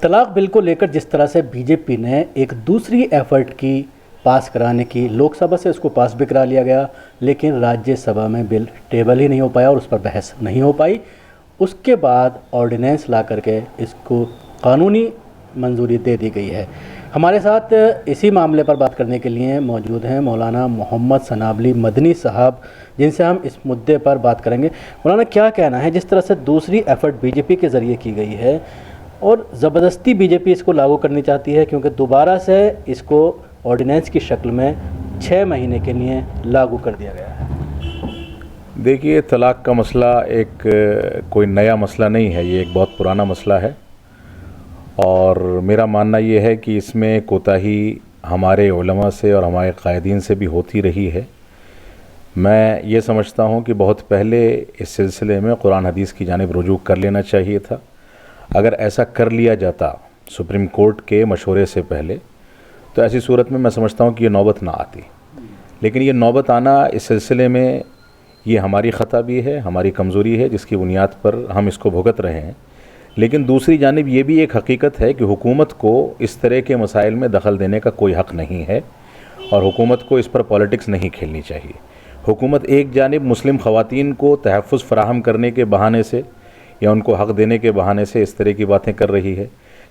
طلاق بل کو لے کر جس طرح سے بی جے پی نے ایک دوسری ایفرٹ کی پاس کرانے کی، لوک سبھا سے اس کو پاس بھی کرا لیا گیا، لیکن راجیہ سبھا میں بل ٹیبل ہی نہیں ہو پایا اور اس پر بحث نہیں ہو پائی۔ اس کے بعد آرڈیننس لا کر کے اس کو قانونی منظوری دے دی گئی ہے۔ ہمارے ساتھ اسی معاملے پر بات کرنے کے لیے موجود ہیں مولانا محمد سنابلی مدنی صاحب، جن سے ہم اس مدعے پر بات کریں گے۔ مولانا، کیا کہنا ہے جس طرح سے دوسری ایفرٹ بی جے پی کے ذریعے کی گئی ہے اور زبردستی بی جے پی اس کو لاگو کرنی چاہتی ہے کیونکہ دوبارہ سے اس کو آرڈیننس کی شکل میں 6 مہینے کے لیے لاگو کر دیا گیا ہے؟ دیکھیے، طلاق کا مسئلہ ایک کوئی نیا مسئلہ نہیں ہے، یہ ایک بہت پرانا مسئلہ ہے، اور میرا ماننا یہ ہے کہ اس میں کوتاہی ہمارے علماء سے اور ہمارے قائدین سے بھی ہوتی رہی ہے۔ میں یہ سمجھتا ہوں کہ بہت پہلے اس سلسلے میں قرآن حدیث کی جانب رجوع کر لینا چاہیے تھا۔ اگر ایسا کر لیا جاتا سپریم کورٹ کے مشورے سے پہلے، تو ایسی صورت میں سمجھتا ہوں کہ یہ نوبت نہ آتی، لیکن یہ نوبت آنا اس سلسلے میں یہ ہماری خطا بھی ہے، ہماری کمزوری ہے، جس کی بنیاد پر ہم اس کو بھگت رہے ہیں۔ لیکن دوسری جانب یہ بھی ایک حقیقت ہے کہ حکومت کو اس طرح کے مسائل میں دخل دینے کا کوئی حق نہیں ہے، اور حکومت کو اس پر پالیٹکس نہیں کھیلنی چاہیے۔ حکومت ایک جانب مسلم خواتین کو تحفظ فراہم کرنے کے بہانے سے یا ان کو حق دینے کے بہانے سے اس طرح کی باتیں کر رہی ہے،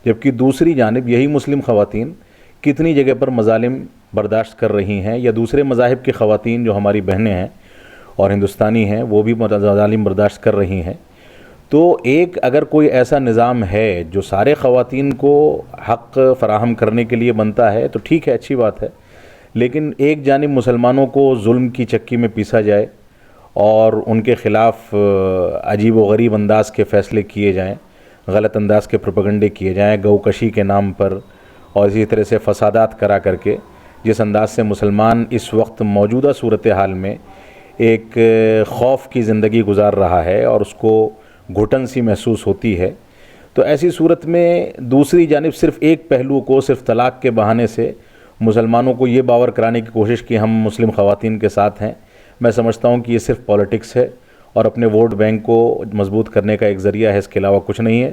جبکہ دوسری جانب یہی مسلم خواتین کتنی جگہ پر مظالم برداشت کر رہی ہیں، یا دوسرے مذاہب کی خواتین جو ہماری بہنیں ہیں اور ہندوستانی ہیں وہ بھی مظالم برداشت کر رہی ہیں۔ تو ایک اگر کوئی ایسا نظام ہے جو سارے خواتین کو حق فراہم کرنے کے لیے بنتا ہے تو ٹھیک ہے، اچھی بات ہے، لیکن ایک جانب مسلمانوں کو ظلم کی چکی میں پیسا جائے اور ان کے خلاف عجیب و غریب انداز کے فیصلے کیے جائیں، غلط انداز کے پروپیگنڈے کیے جائیں گو کشی کے نام پر، اور اسی طرح سے فسادات کرا کر کے، جس انداز سے مسلمان اس وقت موجودہ صورتحال میں ایک خوف کی زندگی گزار رہا ہے اور اس کو گھٹن سی محسوس ہوتی ہے، تو ایسی صورت میں دوسری جانب صرف ایک پہلو کو صرف طلاق کے بہانے سے مسلمانوں کو یہ باور کرانے کی کوشش کی ہم مسلم خواتین کے ساتھ ہیں، میں سمجھتا ہوں کہ یہ صرف پالیٹکس ہے اور اپنے ووٹ بینک کو مضبوط کرنے کا ایک ذریعہ ہے، اس کے علاوہ کچھ نہیں ہے۔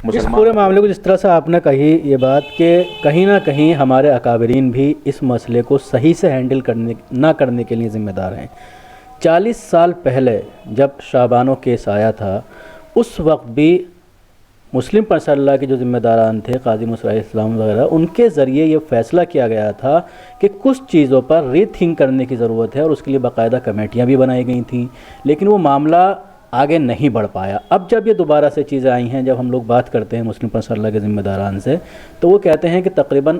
اس پورے معاملے کو جس طرح سے آپ نے کہی یہ بات کہ کہیں نہ کہیں ہمارے اکابرین بھی اس مسئلے کو صحیح سے ہینڈل نہ کرنے کے لیے ذمہ دار ہیں۔ 40 سال پہلے جب شابانو کیس آیا تھا، اس وقت بھی مسلم پرسنل اللہ کے جو ذمہ داران تھے، قاضی مصطفی اسلام وغیرہ، ان کے ذریعے یہ فیصلہ کیا گیا تھا کہ کچھ چیزوں پر ری تھنک کرنے کی ضرورت ہے اور اس کے لیے باقاعدہ کمیٹیاں بھی بنائی گئی تھیں، لیکن وہ معاملہ آگے نہیں بڑھ پایا۔ اب جب یہ دوبارہ سے چیزیں آئی ہیں، جب ہم لوگ بات کرتے ہیں مسلم پرسنل اللہ کے ذمہ داران سے، تو وہ کہتے ہیں کہ تقریباً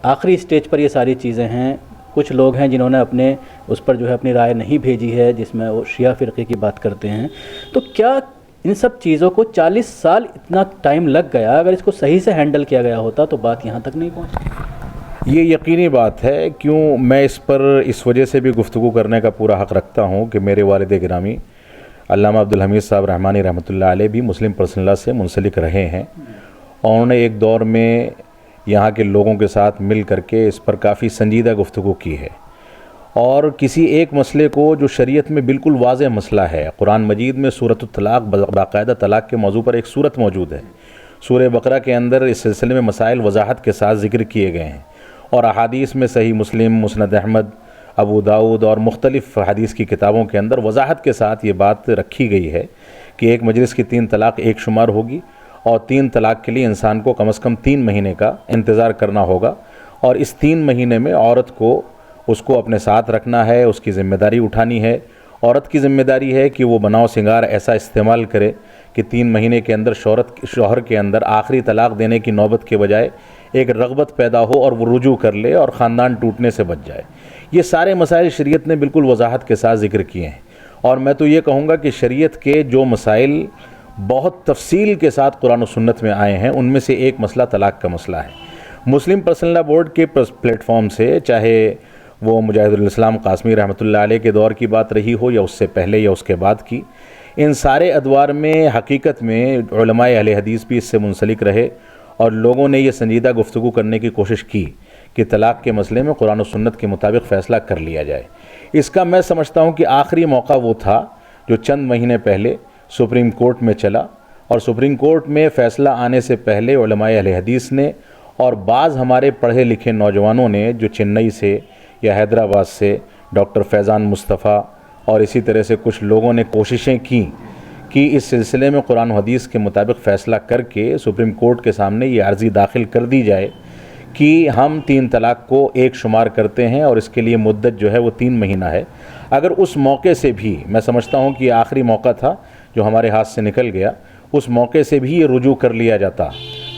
آخری سٹیج پر یہ ساری چیزیں ہیں۔ کچھ لوگ ہیں جنہوں نے اپنے اس پر جو ہے اپنی رائے نہیں بھیجی ہے، جس میں وہ شیعہ فرقے کی بات کرتے ہیں۔ تو کیا ان سب چیزوں کو 40 سال اتنا ٹائم لگ گیا، اگر اس کو صحیح سے ہینڈل کیا گیا ہوتا تو بات یہاں تک نہیں پہنچی؟ یہ یقینی بات ہے، کیوں میں اس پر اس وجہ سے بھی گفتگو کرنے کا پورا حق رکھتا ہوں کہ میرے والد گرامی علامہ عبدالحمید صاحب رحمانی رحمۃ اللہ علیہ بھی مسلم پرسنل لا سے منسلک رہے ہیں، اور انہوں نے ایک دور میں یہاں کے لوگوں کے ساتھ مل کر کے اس پر کافی سنجیدہ گفتگو کی ہے، اور کسی ایک مسئلے کو جو شریعت میں بالکل واضح مسئلہ ہے، قرآن مجید میں سورۃ الطلاق باقاعدہ طلاق کے موضوع پر ایک سورت موجود ہے، سورہ بقرہ کے اندر اس سلسلے میں مسائل وضاحت کے ساتھ ذکر کیے گئے ہیں، اور احادیث میں صحیح مسلم، مسند احمد، ابو داؤد اور مختلف حدیث کی کتابوں کے اندر وضاحت کے ساتھ یہ بات رکھی گئی ہے کہ ایک مجلس کی 3 طلاق ایک شمار ہوگی، اور 3 طلاق کے لیے انسان کو کم از کم 3 مہینے کا انتظار کرنا ہوگا، اور اس 3 مہینے میں عورت کو اس کو اپنے ساتھ رکھنا ہے، اس کی ذمہ داری اٹھانی ہے۔ عورت کی ذمہ داری ہے کہ وہ بناؤ سنگار ایسا استعمال کرے کہ 3 مہینے کے اندر شوہر کے اندر آخری طلاق دینے کی نوبت کے بجائے ایک رغبت پیدا ہو اور وہ رجوع کر لے اور خاندان ٹوٹنے سے بچ جائے۔ یہ سارے مسائل شریعت نے بالکل وضاحت کے ساتھ ذکر کیے ہیں، اور میں تو یہ کہوں گا کہ شریعت کے جو مسائل بہت تفصیل کے ساتھ قرآن و سنت میں آئے ہیں، ان میں سے ایک مسئلہ طلاق کا مسئلہ ہے۔ مسلم پرسنل لا بورڈ کے پلیٹ فارم سے، چاہے وہ مجاہد الاسلام قاسمی رحمۃ اللہ علیہ کے دور کی بات رہی ہو یا اس سے پہلے یا اس کے بعد کی، ان سارے ادوار میں حقیقت میں علماء اہل حدیث بھی اس سے منسلک رہے، اور لوگوں نے یہ سنجیدہ گفتگو کرنے کی کوشش کی کہ طلاق کے مسئلے میں قرآن و سنت کے مطابق فیصلہ کر لیا جائے۔ اس کا میں سمجھتا ہوں کہ آخری موقع وہ تھا جو چند مہینے پہلے سپریم کورٹ میں چلا، اور سپریم کورٹ میں فیصلہ آنے سے پہلے علماء اہل حدیث نے اور بعض ہمارے پڑھے لکھے نوجوانوں نے جو چنئی سے یا حیدرآباد سے ڈاکٹر فیضان مصطفیٰ اور اسی طرح سے کچھ لوگوں نے کوششیں کیں کہ اس سلسلے میں قرآن و حدیث کے مطابق فیصلہ کر کے سپریم کورٹ کے سامنے یہ عرضی داخل کر دی جائے کہ ہم 3 طلاق کو ایک شمار کرتے ہیں اور اس کے لیے مدت جو ہے وہ 3 مہینہ ہے. اگر اس موقع سے بھی، میں سمجھتا ہوں کہ یہ آخری موقع تھا جو ہمارے ہاتھ سے نکل گیا، اس موقع سے بھی یہ رجوع کر لیا جاتا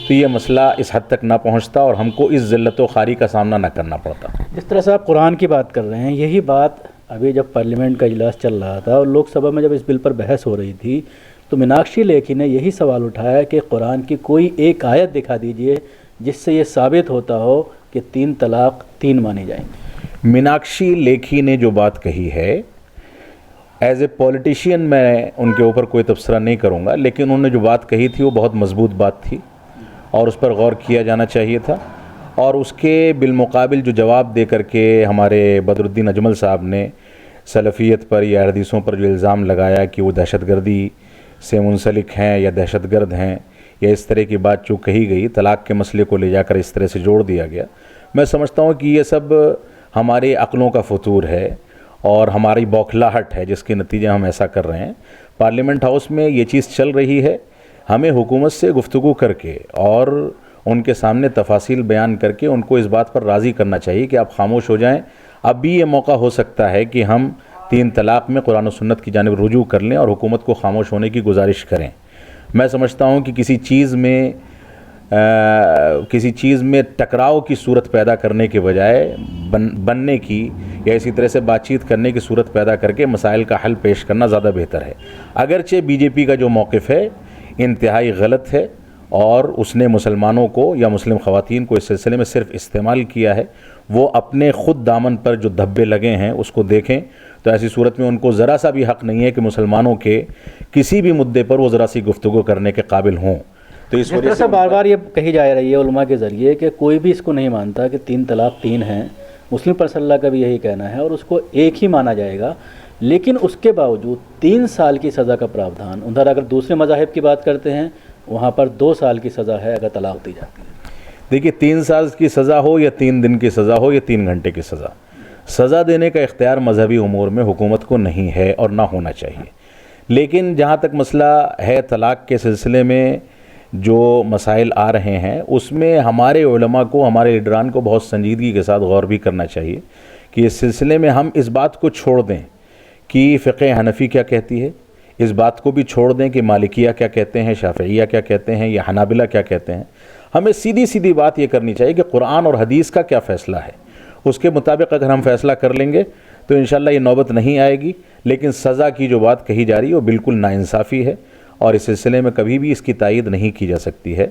تو یہ مسئلہ اس حد تک نہ پہنچتا اور ہم کو اس ذلت و خواری کا سامنا نہ کرنا پڑتا. جس طرح سے آپ قرآن کی بات کر رہے ہیں، یہی بات ابھی جب پارلیمنٹ کا اجلاس چل رہا تھا اور لوک سبھا میں جب اس بل پر بحث ہو رہی تھی تو میناکشی لیکھی نے یہی سوال اٹھایا کہ قرآن کی کوئی ایک آیت دکھا دیجئے جس سے یہ ثابت ہوتا ہو کہ 3 طلاق 3 مانی جائیں گے. میناکشی لیکھی نے جو بات کہی ہے، ایز اے پولیٹیشین میں ان کے اوپر کوئی تبصرہ نہیں کروں گا، لیکن انہوں نے جو بات کہی تھی وہ بہت مضبوط بات تھی اور اس پر غور کیا جانا چاہیے تھا. اور اس کے بالمقابل جو جواب دے کر کے ہمارے بدر الدین اجمل صاحب نے سلفیت پر یا حدیثوں پر جو الزام لگایا کہ وہ دہشت گردی سے منسلک ہیں یا دہشت گرد ہیں یا اس طرح کی بات جو کہی گئی، طلاق کے مسئلے کو لے جا کر اس طرح سے جوڑ دیا گیا، میں سمجھتا ہوں کہ یہ سب ہمارے عقلوں کا فطور ہے اور ہماری بوکھلاہٹ ہے جس کے نتیجے ہم ایسا کر رہے ہیں. پارلیمنٹ ہاؤس میں یہ چیز چل رہی ہے، ہمیں حکومت سے گفتگو کر کے اور ان کے سامنے تفاصیل بیان کر کے ان کو اس بات پر راضی کرنا چاہیے کہ آپ خاموش ہو جائیں. اب بھی یہ موقع ہو سکتا ہے کہ ہم 3 طلاق میں قرآن و سنت کی جانب رجوع کر لیں اور حکومت کو خاموش ہونے کی گزارش کریں. میں سمجھتا ہوں کہ کسی چیز میں ٹکراؤ کی صورت پیدا کرنے کے بجائے بننے کی یا اسی طرح سے بات چیت کرنے کی صورت پیدا کر کے مسائل کا حل پیش کرنا زیادہ بہتر ہے. اگرچہ بی جے پی کا جو موقف ہے انتہائی غلط ہے اور اس نے مسلمانوں کو یا مسلم خواتین کو اس سلسلے میں صرف استعمال کیا ہے، وہ اپنے خود دامن پر جو دھبے لگے ہیں اس کو دیکھیں. تو ایسی صورت میں ان کو ذرا سا بھی حق نہیں ہے کہ مسلمانوں کے کسی بھی مدعے پر وہ ذرا سی گفتگو کرنے کے قابل ہوں. تو اس وجہ سے بار بار یہ کہی جا رہی ہے علماء کے ذریعے کہ کوئی بھی اس کو نہیں مانتا کہ 3 طلاق 3 ہیں. مسلم پرسنل لا کا بھی یہی کہنا ہے اور اس کو ایک ہی مانا جائے گا، لیکن اس کے باوجود 3 سال کی سزا کا پراودھان. ادھر اگر دوسرے مذاہب کی بات کرتے ہیں وہاں پر 2 سال کی سزا ہے اگر طلاق دی جاتی ہے. دیکھیے 3 سال کی سزا ہو یا 3 دن کی سزا ہو یا 3 گھنٹے کی سزا دینے کا اختیار مذہبی امور میں حکومت کو نہیں ہے اور نہ ہونا چاہیے. لیکن جہاں تک مسئلہ ہے طلاق کے سلسلے میں جو مسائل آ رہے ہیں اس میں ہمارے علماء کو، ہمارے لیڈران کو بہت سنجیدگی کے ساتھ غور بھی کرنا چاہیے کہ اس سلسلے میں ہم اس بات کو چھوڑ دیں کہ فقہ حنفی کیا کہتی ہے، اس بات کو بھی چھوڑ دیں کہ مالکیہ کیا کہتے ہیں، شافعیہ کیا کہتے ہیں یا حنابلہ کیا کہتے ہیں. ہمیں سیدھی بات یہ کرنی چاہیے کہ قرآن اور حدیث کا کیا فیصلہ ہے، اس کے مطابق اگر ہم فیصلہ کر لیں گے تو انشاءاللہ یہ نوبت نہیں آئے گی. لیکن سزا کی جو بات کہی جا رہی ہے وہ بالکل ناانصافی ہے اور اس سلسلے میں کبھی بھی اس کی تائید نہیں کی جا سکتی ہے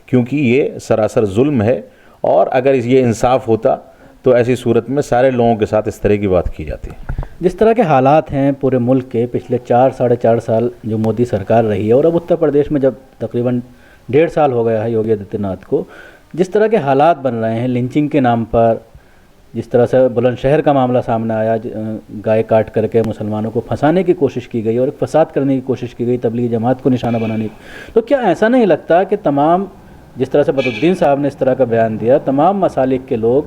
کیونکہ یہ سراسر ظلم ہے. اور اگر یہ انصاف ہوتا تو ایسی صورت میں سارے لوگوں کے ساتھ اس طرح کی بات کی جاتی ہے. جس طرح کے حالات ہیں پورے ملک کے پچھلے 4-4.5 سال جو مودی سرکار رہی ہے اور اب اتر پردیش میں جب تقریباً 1.5 سال ہو گیا ہے یوگی آدتیہ ناتھ کو، جس طرح کے حالات بن رہے ہیں لنچنگ کے نام پر، جس طرح سے بلند شہر کا معاملہ سامنے آیا، گائے کاٹ کر کے مسلمانوں کو پھنسانے کی کوشش کی گئی اور ایک فساد کرنے کی کوشش کی گئی، تبلیغی جماعت کو نشانہ بنانے کی، تو کیا ایسا نہیں لگتا کہ تمام، جس طرح سے بدرالدین صاحب نے اس طرح کا بیان دیا، تمام مسالک کے لوگ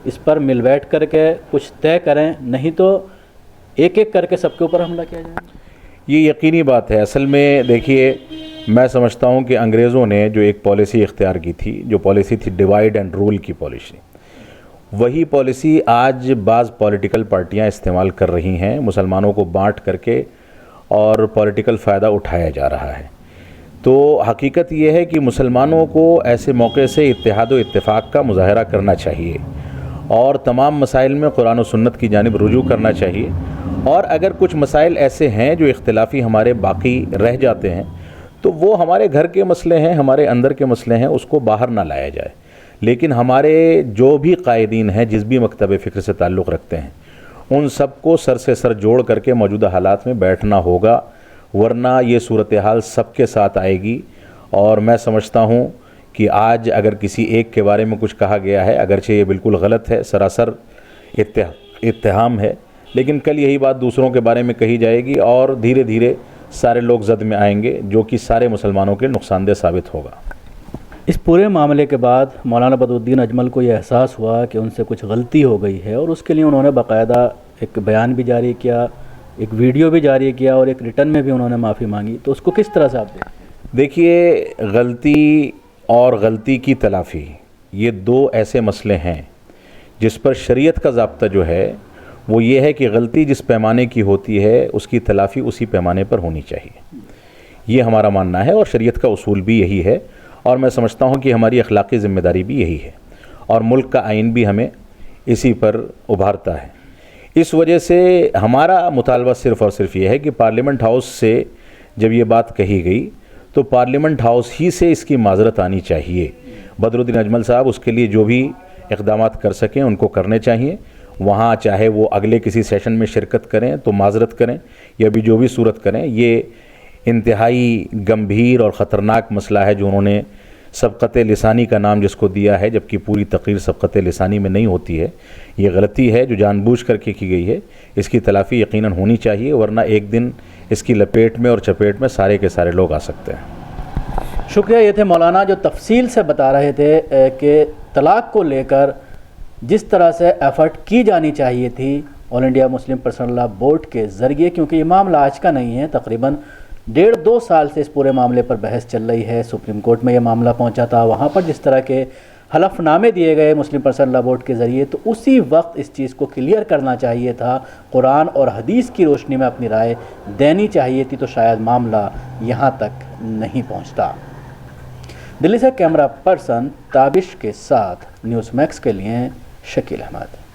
اس پر مل بیٹھ کر کے کچھ طے کریں، نہیں تو ایک ایک کر کے سب کے اوپر حملہ کیا جائے؟ یہ یقینی بات ہے. اصل میں دیکھیے میں سمجھتا ہوں کہ انگریزوں نے جو ایک پالیسی اختیار کی تھی، جو پالیسی تھی ڈیوائیڈ اینڈ رول کی پالیسی، وہی پالیسی آج بعض پولیٹیکل پارٹیاں استعمال کر رہی ہیں، مسلمانوں کو بانٹ کر کے اور پولیٹیکل فائدہ اٹھایا جا رہا ہے. تو حقیقت یہ ہے کہ مسلمانوں کو ایسے موقع سے اتحاد و اتفاق کا مظاہرہ کرنا چاہیے اور تمام مسائل میں قرآن و سنت کی جانب رجوع کرنا چاہیے. اور اگر کچھ مسائل ایسے ہیں جو اختلافی ہمارے باقی رہ جاتے ہیں تو وہ ہمارے گھر کے مسئلے ہیں، ہمارے اندر کے مسئلے ہیں، اس کو باہر نہ لایا جائے. لیکن ہمارے جو بھی قائدین ہیں، جس بھی مکتب فکر سے تعلق رکھتے ہیں، ان سب کو سر سے سر جوڑ کر کے موجودہ حالات میں بیٹھنا ہوگا، ورنہ یہ صورتحال سب کے ساتھ آئے گی. اور میں سمجھتا ہوں کہ آج اگر کسی ایک کے بارے میں کچھ کہا گیا ہے، اگرچہ یہ بالکل غلط ہے، سراسر اتہام ہے، لیکن کل یہی بات دوسروں کے بارے میں کہی جائے گی اور دھیرے دھیرے سارے لوگ زد میں آئیں گے جو کہ سارے مسلمانوں کے نقصان دہ ثابت ہوگا۔ اس پورے معاملے کے بعد مولانا بدرالدین اجمل کو یہ احساس ہوا کہ ان سے کچھ غلطی ہو گئی ہے، اور اس کے لیے انہوں نے باقاعدہ ایک بیان بھی جاری کیا، ایک ویڈیو بھی جاری کیا، اور ایک ریٹن میں بھی انہوں نے معافی مانگی۔ تو اس کو کس طرح سے آپ دیکھیے، غلطی اور غلطی کی تلافی یہ دو ایسے مسئلے ہیں جس پر شریعت کا ضابطہ جو ہے وہ یہ ہے کہ غلطی جس پیمانے کی ہوتی ہے اس کی تلافی اسی پیمانے پر ہونی چاہیے، یہ ہمارا ماننا ہے، اور شریعت کا اصول بھی یہی ہے، اور میں سمجھتا ہوں کہ ہماری اخلاقی ذمہ داری بھی یہی ہے، اور ملک کا آئین بھی ہمیں اسی پر ابھارتا ہے۔ اس وجہ سے ہمارا مطالبہ صرف اور صرف یہ ہے کہ پارلیمنٹ ہاؤس سے جب یہ بات کہی گئی تو پارلیمنٹ ہاؤس ہی سے اس کی معذرت آنی چاہیے۔ بدرالدین اجمل صاحب اس کے لیے جو بھی اقدامات کر سکیں ان کو کرنے چاہیے، وہاں چاہے وہ اگلے کسی سیشن میں شرکت کریں تو معذرت کریں، یا بھی جو بھی صورت کریں۔ یہ انتہائی گمبھیر اور خطرناک مسئلہ ہے جو انہوں نے سبقت لسانی کا نام جس کو دیا ہے، جبکہ پوری تقریر سبقت لسانی میں نہیں ہوتی ہے۔ یہ غلطی ہے جو جان بوجھ کر کے کی گئی ہے، اس کی تلافی یقیناً ہونی چاہیے، ورنہ ایک دن اس کی لپیٹ میں اور چپیٹ میں سارے کے سارے لوگ آ سکتے ہیں۔ شکریہ۔ یہ تھے مولانا جو تفصیل سے بتا رہے تھے کہ طلاق کو لے کر جس طرح سے ایفرٹ کی جانی چاہیے تھی all India Muslim personal law board کے ذریعے، کیونکہ یہ معاملہ آج کا نہیں ہے، تقریباً 1.5-2 سال سے اس پورے معاملے پر بحث چل رہی ہے۔ سپریم کورٹ میں یہ معاملہ پہنچا تھا، وہاں پر جس طرح کے حلف نامے دیے گئے مسلم پرسنل لاء بورڈ کے ذریعے، تو اسی وقت اس چیز کو کلیئر کرنا چاہیے تھا، قرآن اور حدیث کی روشنی میں اپنی رائے دینی چاہیے تھی، تو شاید معاملہ یہاں تک نہیں پہنچتا۔ دلی سے کیمرہ پرسن تابش کے ساتھ نیوز میکس کے لیے شکیل احمد۔